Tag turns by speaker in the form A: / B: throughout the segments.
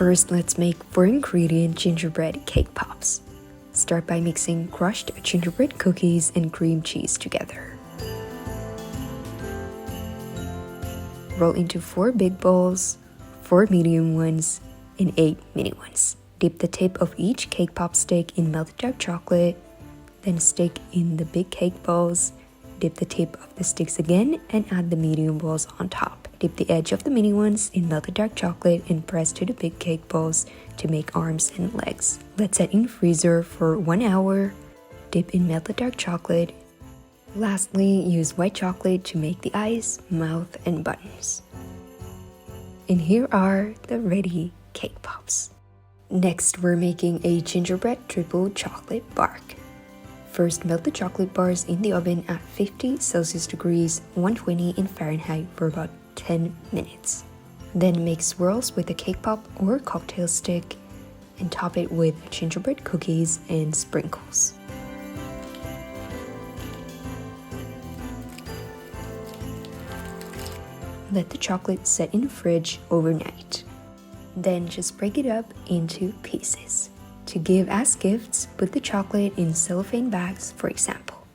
A: First, let's make 4-ingredient gingerbread cake pops. Start by mixing crushed gingerbread cookies and cream cheese together. Roll into 4 big balls, 4 medium ones, and 8 mini ones. Dip the tip of each cake pop stick in melted dark chocolate, then stick in the big cake balls. Dip the tip of the sticks again and add the medium balls on top. Dip the edge of the mini ones in melted dark chocolate and press to the big cake balls to make arms and legs. Let set in freezer for 1 hour. Dip in melted dark chocolate. Lastly, use white chocolate to make the eyes, mouth, and buttons. And here are the ready cake pops. Next, we're making a gingerbread triple chocolate bark. First, melt the chocolate bars in the oven at 50 Celsius degrees, 120 in Fahrenheit for about 10 minutes. Then make swirls with a cake pop or cocktail stick and top it with gingerbread cookies and sprinkles. Let the chocolate set in the fridge overnight. Then just break it up into pieces. To give as gifts, put the chocolate in cellophane bags, for example.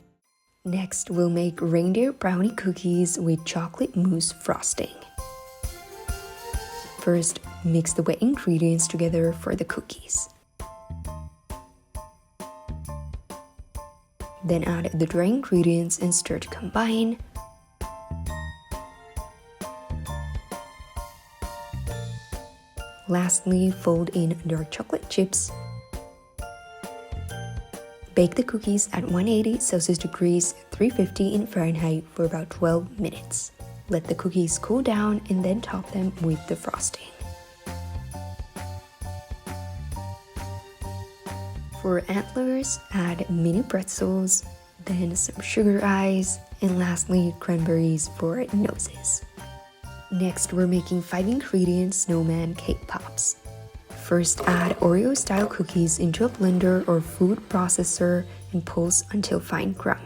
A: Next, we'll make reindeer brownie cookies with chocolate mousse frosting. First, mix the wet ingredients together for the cookies. Then add the dry ingredients and stir to combine. Lastly, fold in dark chocolate chips. Bake the cookies at 180 Celsius degrees, 350 in Fahrenheit for about 12 minutes. Let the cookies cool down and then top them with the frosting. For antlers, add mini pretzels, then some sugar eyes, and lastly, cranberries for noses. Next, we're making 5-ingredient snowman cake pops. First, add Oreo-style cookies into a blender or food processor and pulse until fine crumb.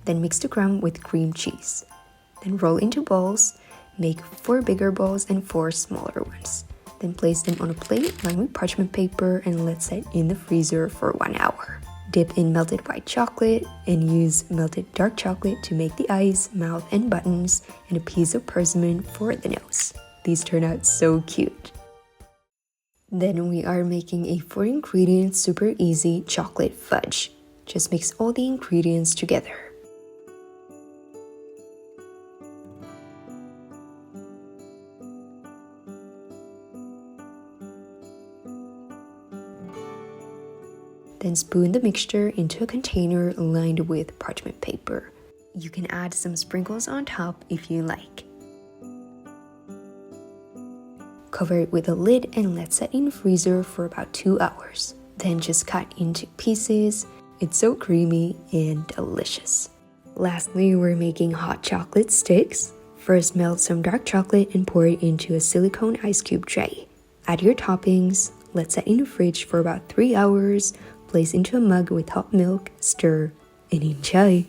A: Then mix the crumb with cream cheese. Then roll into balls. Make 4 bigger balls and 4 smaller ones. Then place them on a plate lined with parchment paper and let set in the freezer for 1 hour. Dip in melted white chocolate and use melted dark chocolate to make the eyes, mouth, and buttons, and a piece of persimmon for the nose. These turn out so cute. Then we are making a 4-ingredient super easy chocolate fudge. Just mix all the ingredients together. Then spoon the mixture into a container lined with parchment paper. You can add some sprinkles on top if you like. Cover it with a lid and let set in freezer for about 2 hours. Then just cut into pieces. It's so creamy and delicious. Lastly, we're making hot chocolate sticks. First, melt some dark chocolate and pour it into a silicone ice cube tray. Add your toppings. Let set in the fridge for about 3 hours. Place into a mug with hot milk, stir, and enjoy!